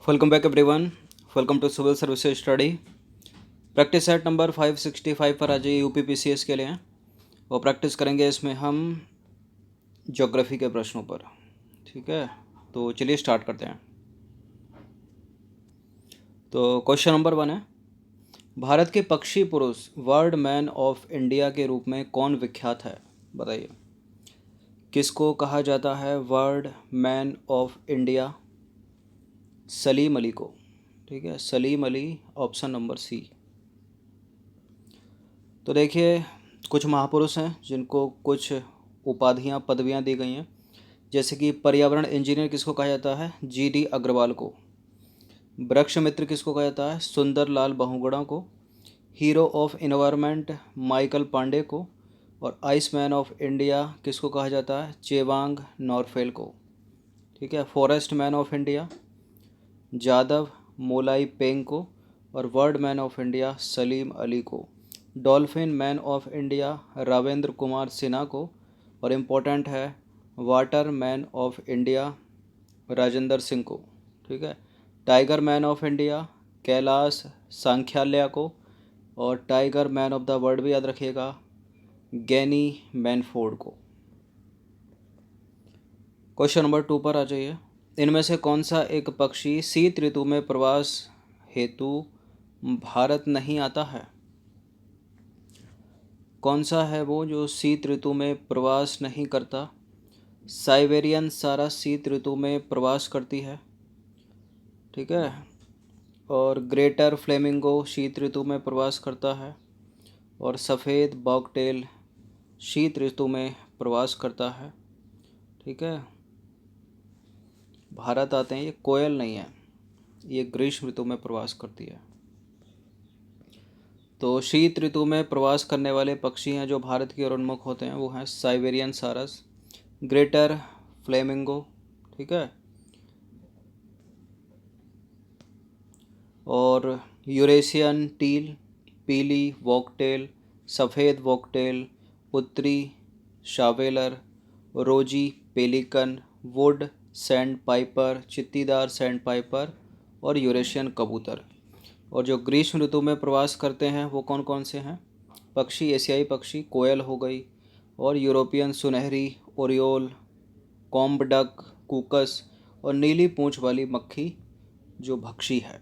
Welcome back everyone. Welcome to civil services study. Practice set number 565 पर आज UPPCS के लिए हैं और प्रैक्टिस करेंगे इसमें हम ज्योग्राफी के प्रश्नों पर। ठीक है, तो चलिए स्टार्ट करते हैं। तो क्वेश्चन नंबर 1 है, भारत के पक्षी पुरुष वर्ल्ड मैन ऑफ इंडिया के रूप में कौन विख्यात है? बताइए, किसको कहा जाता है world man of India? Salim Ali को। ठीक है, Salim Ali, option number C. तो देखिए, कुछ महापुरुष हैं जिनको कुछ उपाधियां पदवियां दी गई हैं, जैसे कि पर्यावरण इंजीनियर किसको कहा जाता है? जीडी अग्रवाल को। वृक्ष मित्र किसको कहा जाता है? सुंदर लाल बहुगुणा को। Hero of environment Michael Pandey को। और आइस मैन ऑफ इंडिया किसको कहा जाता है? चेवांग नॉरफेल को। ठीक है, forest man of India Jadav Molai Payeng को। और world man of India Salim Ali को। Dolphin man of India Ravindra Kumar Sinha को। और इम्पोर्टेंट है, water man of India Rajendra Singh को। ठीक है, tiger man of India Kailash Sankhala को। और tiger man of the world भी याद रखिएगा, गैनी मैनफोर्ड को। क्वेश्चन नंबर 2 पर आ जाइए। इनमें से कौन सा एक पक्षी शीत ऋतु में प्रवास हेतु भारत नहीं आता है? कौन सा है वो जो शीत ऋतु में प्रवास नहीं करता? साइबेरियन सारा शीत ऋतु में प्रवास करती है। ठीक है, और ग्रेटर फ्लेमिंगो शीत ऋतु में प्रवास करता है। और सफ़ेद बॉकटेल शीत ऋतु में प्रवास करता है। ठीक है, भारत आते हैं, ये कोयल नहीं है, ये ग्रीष्म ऋतु में प्रवास करती है। तो शीत ऋतु में प्रवास करने वाले पक्षी हैं जो भारत की ओर उन्मुख होते हैं, वो हैं साइबेरियन सारस, ग्रेटर फ्लेमिंगो। ठीक है, और यूरेशियन टील, पीली वॉकटेल, सफ़ेद वॉकटेल, उत्तरी शावेलर, रोजी पेलिकन, वुड सैंड पाइपर, चित्तीदार सैंड पाइपर और यूरेशियन कबूतर। और जो ग्रीष्म ऋतु में प्रवास करते हैं वो कौन कौन से हैं पक्षी? एशियाई पक्षी कोयल हो गई, और यूरोपियन सुनहरी ओरियोल, कॉम्ब डक, कुकस और नीली पूंछ वाली मक्खी जो भक्षी है।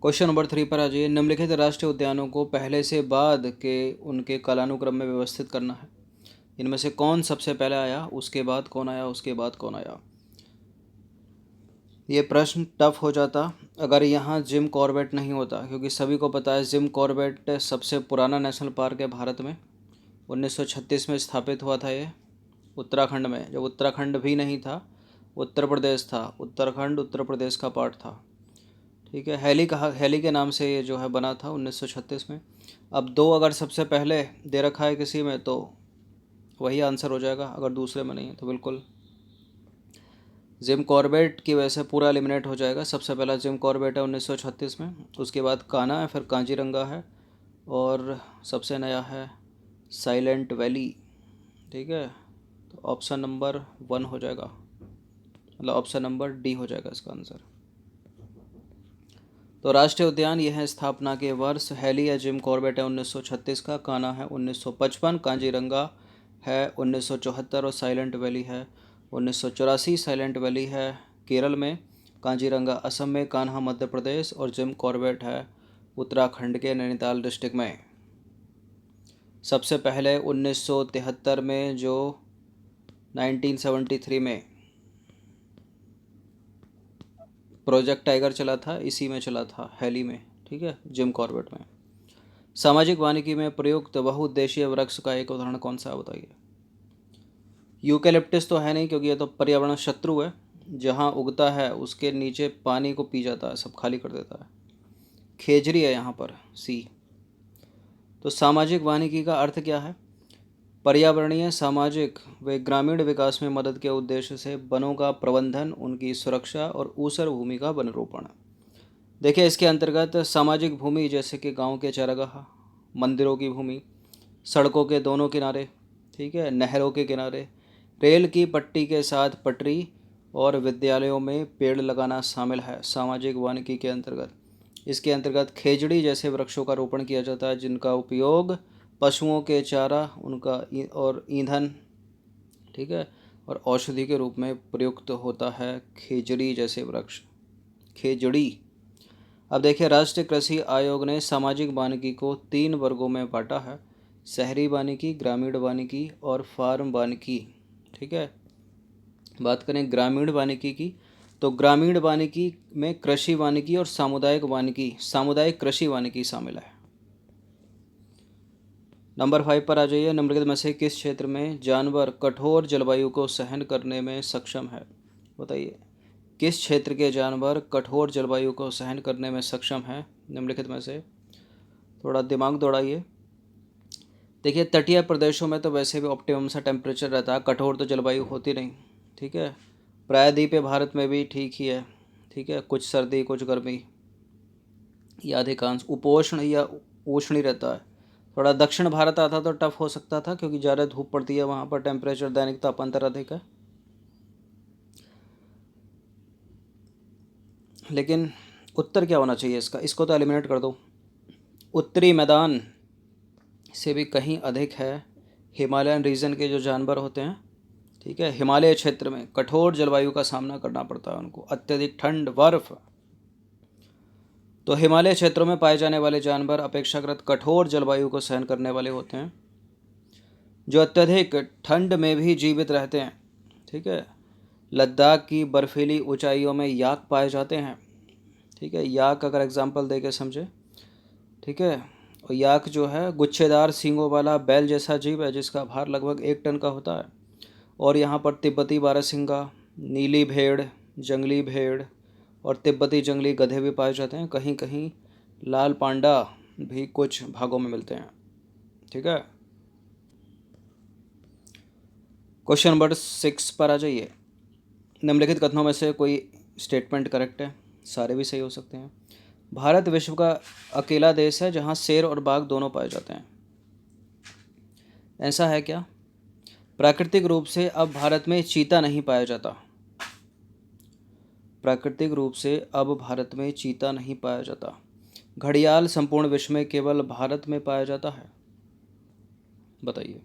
क्वेश्चन नंबर 3 पर आ जाइए। निम्नलिखित राष्ट्रीय उद्यानों को पहले से बाद के उनके कालानुक्रम में व्यवस्थित करना है। इनमें से कौन सबसे पहले आया, उसके बाद कौन आया, उसके बाद कौन आया? ये प्रश्न टफ हो जाता अगर यहाँ जिम कॉर्बेट नहीं होता, क्योंकि सभी को पता है जिम कॉर्बेट सबसे पुराना नेशनल पार्क है भारत में। 1936 में स्थापित हुआ था ये उत्तराखंड में, जब उत्तराखंड भी नहीं था, उत्तर प्रदेश था। उत्तराखंड उत्तर प्रदेश का पार्ट था। ठीक है, हेली के नाम से ये जो है बना था 1936 में। अब दो अगर सबसे पहले दे रखा है किसी में तो वही आंसर हो जाएगा, अगर दूसरे में नहीं है तो बिल्कुल जिम कॉर्बेट की वजह से पूरा एलिमिनेट हो जाएगा। सबसे पहला जिम कॉर्बेट है 1936 में, उसके बाद कान्हा है, फिर कांजीरंगा है, और सबसे नया है साइलेंट वैली। ठीक है, तो ऑप्शन नंबर 1 हो जाएगा, मतलब ऑप्शन नंबर डी हो जाएगा इसका आंसर। तो राष्ट्रीय उद्यान यह है स्थापना के वर्ष, हेली या जिम कॉर्बेट है 1936 का, कान्हा है 1955, कांजीरंगा है 1974 और साइलेंट वैली है 1984। साइलेंट वैली है केरल में, कांजीरंगा असम में, कान्हा मध्य प्रदेश और जिम कॉर्बेट है उत्तराखंड के नैनीताल डिस्ट्रिक्ट में। सबसे पहले 1973 में जो 1973 में प्रोजेक्ट टाइगर चला था, इसी में चला था, हेली में। ठीक है, जिम कॉर्बेट में। सामाजिक वानिकी में प्रयुक्त बहुउद्देशीय वृक्ष का एक उदाहरण कौन सा है? बताइए। यूकेलिप्टस तो है नहीं, क्योंकि ये तो पर्यावरण शत्रु है, जहाँ उगता है उसके नीचे पानी को पी जाता है, सब खाली कर देता है। खेजरी है यहाँ पर, सी। तो सामाजिक वानिकी का अर्थ क्या है? पर्यावरणीय, सामाजिक व ग्रामीण विकास में मदद के उद्देश्य से वनों का प्रबंधन, उनकी सुरक्षा और ऊसर भूमि का वनरोपण। देखिए, इसके अंतर्गत सामाजिक भूमि जैसे कि गांव के चरागाह, मंदिरों की भूमि, सड़कों के दोनों किनारे, ठीक है, नहरों के किनारे, रेल की पट्टी के साथ पटरी और विद्यालयों में पेड़ लगाना शामिल है सामाजिक वानिकी के अंतर्गत। इसके अंतर्गत खेजड़ी जैसे वृक्षों का रोपण किया जाता है जिनका उपयोग पशुओं के चारा और ईंधन, ठीक है, और औषधि के रूप में प्रयुक्त होता है। खेजड़ी जैसे वृक्ष, खेजड़ी। अब देखिए, राष्ट्रीय कृषि आयोग ने सामाजिक वानिकी को 3 वर्गों में बांटा है: शहरी वानिकी, ग्रामीण वानिकी और फार्म वानिकी। ठीक है, बात करें ग्रामीण वानिकी की, तो ग्रामीण वानिकी में कृषि वानिकी और सामुदायिक कृषि वानिकी शामिल है। नंबर 5 पर आ जाइए। निम्नलिखित में से किस क्षेत्र में जानवर कठोर जलवायु को सहन करने में सक्षम है? बताइए, किस क्षेत्र के जानवर कठोर जलवायु को सहन करने में सक्षम है? निम्नलिखित में से थोड़ा दिमाग दौड़ाइए। देखिए, तटीय प्रदेशों में तो वैसे भी ऑप्टिमम सा टेम्परेचर रहता है, कठोर तो जलवायु होती नहीं। ठीक है, प्रायद्वीपीय भारत में भी ठीक ही है। ठीक है, कुछ सर्दी कुछ गर्मी, या अधिकांश उपोष्ण या उष्ण रहता है। थोड़ा दक्षिण भारत आता तो टफ हो सकता था क्योंकि ज़्यादा धूप पड़ती है वहाँ पर, टेम्परेचर दैनिक तापांतर अधिक है। लेकिन उत्तर क्या होना चाहिए इसका? इसको तो एलिमिनेट कर दो। उत्तरी मैदान से भी कहीं अधिक है हिमालयन रीजन के जो जानवर होते हैं। ठीक है, हिमालय क्षेत्र में कठोर जलवायु का सामना करना पड़ता है उनको, अत्यधिक ठंड, बर्फ। तो हिमालय क्षेत्रों में पाए जाने वाले जानवर अपेक्षाकृत कठोर जलवायु को सहन करने वाले होते हैं, जो अत्यधिक ठंड में भी जीवित रहते हैं। ठीक है, लद्दाख की बर्फीली ऊंचाइयों में याक पाए जाते हैं। ठीक है, याक अगर एग्जांपल दे के समझे। ठीक है, और याक जो है गुच्छेदार सींगों वाला बैल जैसा जीव है जिसका भार लगभग 1 टन का होता है। और यहाँ पर तिब्बती बारहसिंगा, नीली भेड़, जंगली भेड़ और तिब्बती जंगली गधे भी पाए जाते हैं। कहीं कहीं लाल पांडा भी कुछ भागों में मिलते हैं। ठीक है, क्वेश्चन नंबर 6 पर आ जाइए। निम्नलिखित कथनों में से कोई स्टेटमेंट करेक्ट है? सारे भी सही हो सकते हैं। भारत विश्व का अकेला देश है जहाँ शेर और बाघ दोनों पाए जाते हैं। ऐसा है क्या? प्राकृतिक रूप से अब भारत में चीता नहीं पाया जाता। प्राकृतिक रूप से अब भारत में चीता नहीं पाया जाता। घड़ियाल संपूर्ण विश्व में केवल भारत में पाया जाता है। बताइए।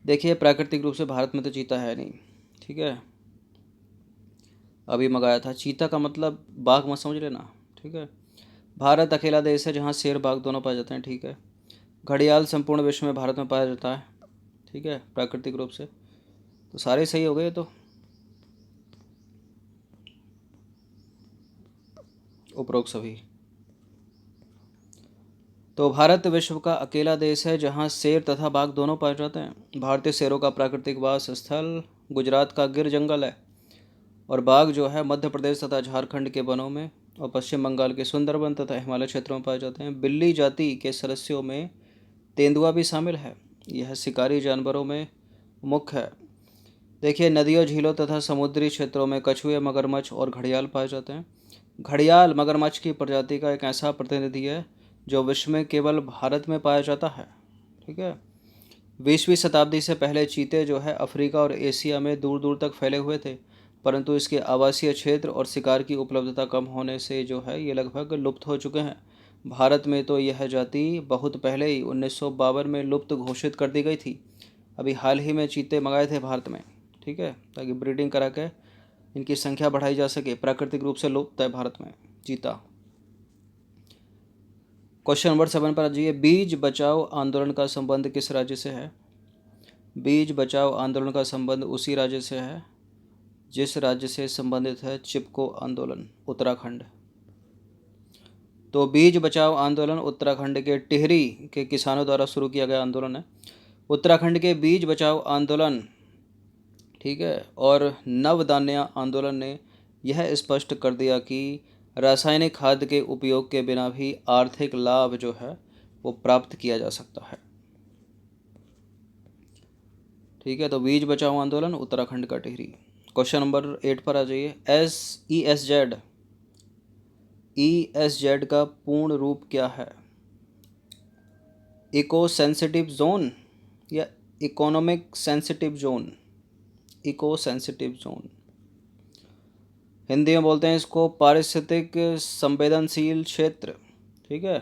देखिए, प्राकृतिक रूप से भारत में तो चीता है नहीं। ठीक है, अभी मंगाया था। चीता का मतलब बाघ मत समझ लेना। ठीक है, भारत अकेला देश है जहाँ शेर बाघ दोनों पाए जाते हैं। ठीक है, घड़ियाल संपूर्ण विश्व में भारत में पाया जाता है। ठीक है, प्राकृतिक रूप से तो सारे सही हो गए। तो उपरोक्त सभी। तो भारत विश्व का अकेला देश है जहाँ शेर तथा बाघ दोनों पाए जाते हैं। भारतीय शेरों का प्राकृतिक वास स्थल गुजरात का गिर जंगल है, और बाघ जो है मध्य प्रदेश तथा झारखंड के वनों में और पश्चिम बंगाल के सुंदरबन तथा हिमालय क्षेत्रों में पाए जाते हैं। बिल्ली जाति के सदस्यों में तेंदुआ भी शामिल है। यह शिकारी जानवरों में मुख्य है। देखिए, नदियों, झीलों तथा समुद्री क्षेत्रों में कछुए, मगरमच्छ और घड़ियाल पाए जाते हैं। घड़ियाल मगरमच्छ की प्रजाति का एक ऐसा प्रतिनिधि है जो विश्व में केवल भारत में पाया जाता है। ठीक है, 20वीं शताब्दी से पहले चीते जो है अफ्रीका और एशिया में दूर दूर तक फैले हुए थे, परंतु इसके आवासीय क्षेत्र और शिकार की उपलब्धता कम होने से जो है ये लगभग लुप्त हो चुके हैं। भारत में तो यह जाति बहुत पहले ही 1952 में लुप्त घोषित कर दी गई थी। अभी हाल ही में चीते मंगाए थे भारत में। ठीक है, ताकि ब्रीडिंग करा के इनकी संख्या बढ़ाई जा सके। प्राकृतिक रूप से लुप्त है भारत में चीता। क्वेश्चन नंबर 7 पर आ जाइए। बीज बचाओ आंदोलन का संबंध किस राज्य से है? बीज बचाओ आंदोलन का संबंध उसी राज्य से है जिस राज्य से संबंधित है चिपको आंदोलन, उत्तराखंड। तो बीज बचाओ आंदोलन उत्तराखंड के टिहरी के किसानों द्वारा शुरू किया गया आंदोलन है। उत्तराखंड के बीज बचाओ आंदोलन, ठीक है, और नवधान्य आंदोलन ने यह स्पष्ट कर दिया कि रासायनिक खाद के उपयोग के बिना भी आर्थिक लाभ जो है वो प्राप्त किया जा सकता है। ठीक है, तो बीज बचाओ आंदोलन उत्तराखंड का टिहरी। क्वेश्चन नंबर 8 पर आ जाइए। ESZ का पूर्ण रूप क्या है? इको सेंसिटिव जोन या economic sensitive zone? Eco sensitive zone. Hindi में बोलते हैं इसको पारिस्थितिक संवेदनशील क्षेत्र। ठीक है।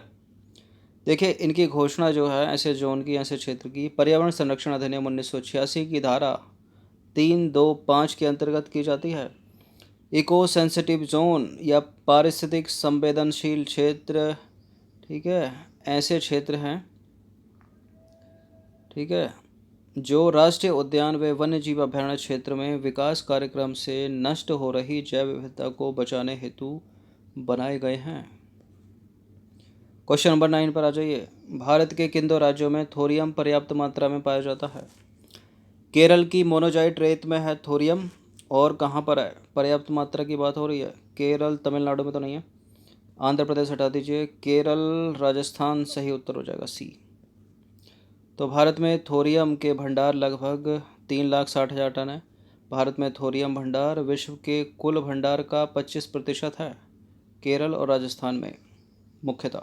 देखिए इनकी घोषणा जो है ऐसे जोन की, ऐसे क्षेत्र की, पर्यावरण संरक्षण अधिनियम 1986 की धारा 325 के अंतर्गत की जाती है। इको सेंसिटिव जोन या पारिस्थितिक संवेदनशील क्षेत्र, ठीक है, ऐसे क्षेत्र हैं, ठीक है, जो राष्ट्रीय उद्यान व वन्य जीव अभयारण्य क्षेत्र में विकास कार्यक्रम से नष्ट हो रही जैव विविधता को बचाने हेतु बनाए गए हैं। क्वेश्चन नंबर 9 पर आ जाइए। भारत के किन दो राज्यों में थोरियम पर्याप्त मात्रा में पाया जाता है? केरल की मोनोजाइट रेत में है थोरियम, और कहाँ पर है? पर्याप्त मात्रा की बात हो रही है, केरल तमिलनाडु में तो नहीं है। आंध्र प्रदेश हटा दीजिए, केरल राजस्थान सही उत्तर हो जाएगा सी। तो भारत में थोरियम के भंडार लगभग 3,60,000 टन है। भारत में थोरियम भंडार विश्व के कुल भंडार का 25% है, केरल और राजस्थान में मुख्यतः।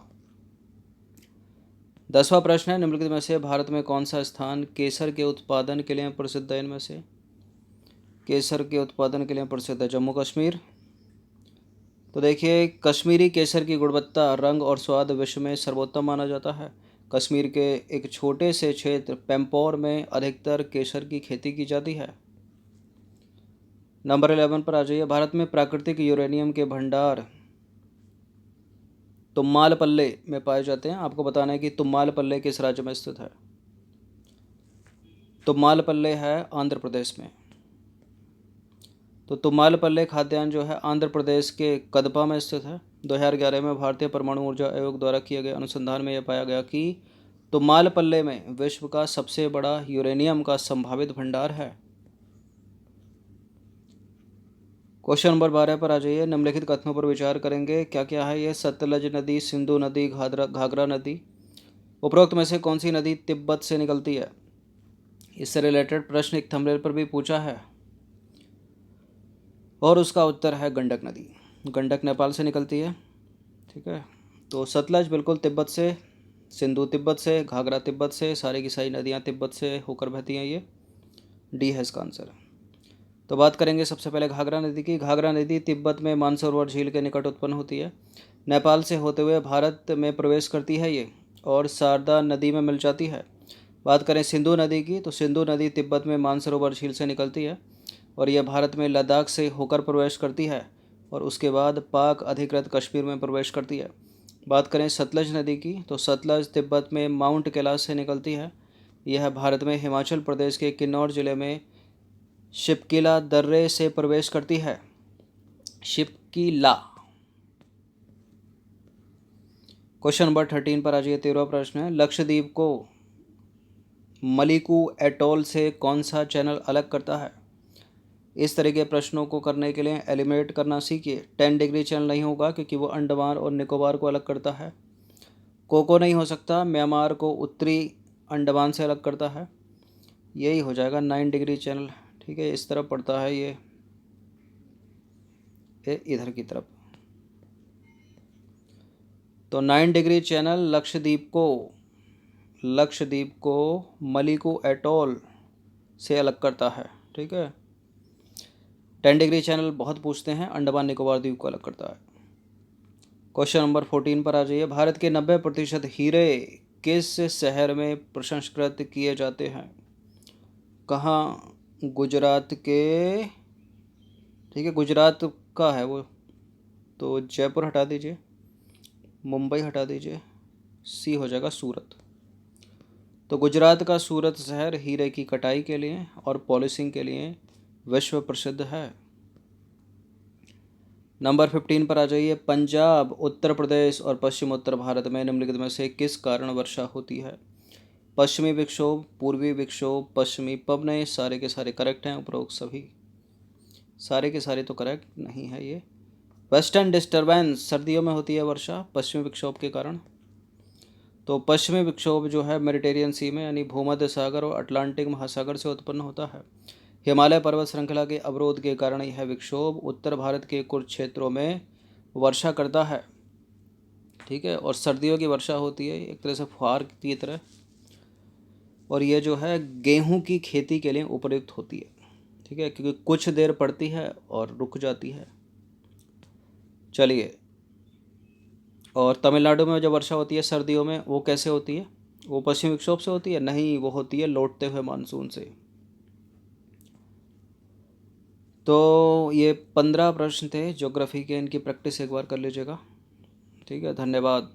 10वां प्रश्न है, निम्नलिखित में से भारत में कौन सा स्थान केसर के उत्पादन के लिए प्रसिद्ध है? इनमें से केसर के उत्पादन के लिए प्रसिद्ध है जम्मू कश्मीर। तो देखिए कश्मीरी केसर की गुणवत्ता, रंग और स्वाद विश्व में सर्वोत्तम माना जाता है। कश्मीर के एक छोटे से क्षेत्र पेम्पोर में अधिकतर केसर की खेती की जाती है। नंबर 11 पर आ जाइए। भारत में प्राकृतिक यूरेनियम के भंडार तुम्मालपल्ले में पाए जाते हैं। आपको बताना है कि तुम्मालपल्ले किस राज्य में स्थित है। तुम्मालपल्ले है आंध्र प्रदेश में। तो तुम्मालपल्ले खाद्यान्न जो है आंध्र प्रदेश के कदपा में स्थित है। 2011 में भारतीय परमाणु ऊर्जा आयोग द्वारा किए गए अनुसंधान में यह पाया गया कि तुम्मालपल्ले में विश्व का सबसे बड़ा यूरेनियम का संभावित भंडार है। क्वेश्चन नंबर 12 पर आ जाइए। निम्नलिखित कथनों पर विचार करेंगे। क्या क्या है ये? सतलज नदी, सिंधु नदी, घाघरा नदी। उपरोक्त में से कौन सी नदी तिब्बत से निकलती है? इससे रिलेटेड प्रश्न एक थंबनेल पर भी पूछा है और उसका उत्तर है गंडक नदी। गंडक नेपाल से निकलती है। ठीक है। तो सतलज बिल्कुल तिब्बत से, सिंधु तिब्बत से, घाघरा तिब्बत से, सारी की सारी नदियाँ तिब्बत से होकर बहती हैं। ये डी है इसका आंसर। तो बात करेंगे सबसे पहले घाघरा नदी की। घाघरा नदी तिब्बत में मानसरोवर झील के निकट उत्पन्न होती है। नेपाल से होते हुए भारत में प्रवेश करती है ये, और शारदा नदी में मिल जाती है। बात करें सिंधु नदी की, तो सिंधु नदी तिब्बत में मानसरोवर झील से निकलती है और यह भारत में लद्दाख से होकर प्रवेश करती है और उसके बाद पाक अधिकृत कश्मीर में प्रवेश करती है। बात करें सतलज नदी की, तो सतलज तिब्बत में माउंट कैलाश से निकलती है। यह भारत में हिमाचल प्रदेश के किन्नौर जिले में शिपकिला दर्रे से प्रवेश करती है। शिपकिला। क्वेश्चन नंबर 13 पर आ जाइए। 13वां प्रश्न है, लक्षद्वीप को मलिकू एटोल से कौन सा चैनल अलग करता है? इस तरह के प्रश्नों को करने के लिए एलिमिनेट करना सीखिए। 10 डिग्री चैनल नहीं होगा क्योंकि वो अंडमान और निकोबार को अलग करता है। कोको नहीं हो सकता, म्यांमार को उत्तरी अंडमान से अलग करता है। यही हो जाएगा 9 डिग्री चैनल। ठीक है, इस तरफ पड़ता है ये इधर की तरफ। तो 9 डिग्री चैनल लक्षद्वीप को मलिकू एटोल से अलग करता है। ठीक है। 10 डिग्री चैनल बहुत पूछते हैं, अंडमान निकोबार द्वीप को अलग करता है। क्वेश्चन नंबर 14 पर आ जाइए। भारत के 90% हीरे किस शहर में प्रसंस्कृत किए जाते हैं? कहाँ? गुजरात के, ठीक है, गुजरात का है वो। तो जयपुर हटा दीजिए, मुंबई हटा दीजिए, सी हो जाएगा सूरत। तो गुजरात का सूरत शहर हीरे की कटाई के लिए और पॉलिशिंग के लिए विश्व प्रसिद्ध है। नंबर 15 पर आ जाइए। पंजाब, उत्तर प्रदेश और पश्चिम उत्तर भारत में निम्नलिखित में से किस कारण वर्षा होती है? पश्चिमी विक्षोभ, पूर्वी विक्षोभ, पश्चिमी पवनें, सारे के सारे करेक्ट हैं। उपरोक्त सभी सारे के सारे तो करेक्ट नहीं है ये। वेस्टर्न डिस्टर्बेंस, सर्दियों में होती है वर्षा पश्चिमी विक्षोभ के कारण। तो पश्चिमी विक्षोभ जो है मेडिटेरियन सी में यानी भूमध्य सागर और अटलांटिक महासागर से उत्पन्न होता है। हिमालय पर्वत श्रृंखला के अवरोध के कारण यह विक्षोभ उत्तर भारत के कुछ क्षेत्रों में वर्षा करता है। ठीक है। और सर्दियों की वर्षा होती है एक तरह से फुहार की तरह, और ये जो है गेहूं की खेती के लिए उपयुक्त होती है। ठीक है, क्योंकि कुछ देर पड़ती है और रुक जाती है। चलिए, और तमिलनाडु में जब वर्षा होती है सर्दियों में, वो कैसे होती है? वो पश्चिमी विक्षोभ से होती है? नहीं, वो होती है लौटते हुए मानसून से। तो ये 15 प्रश्न थे ज्योग्राफी के, इनकी प्रैक्टिस एक बार कर लीजिएगा। ठीक है, धन्यवाद।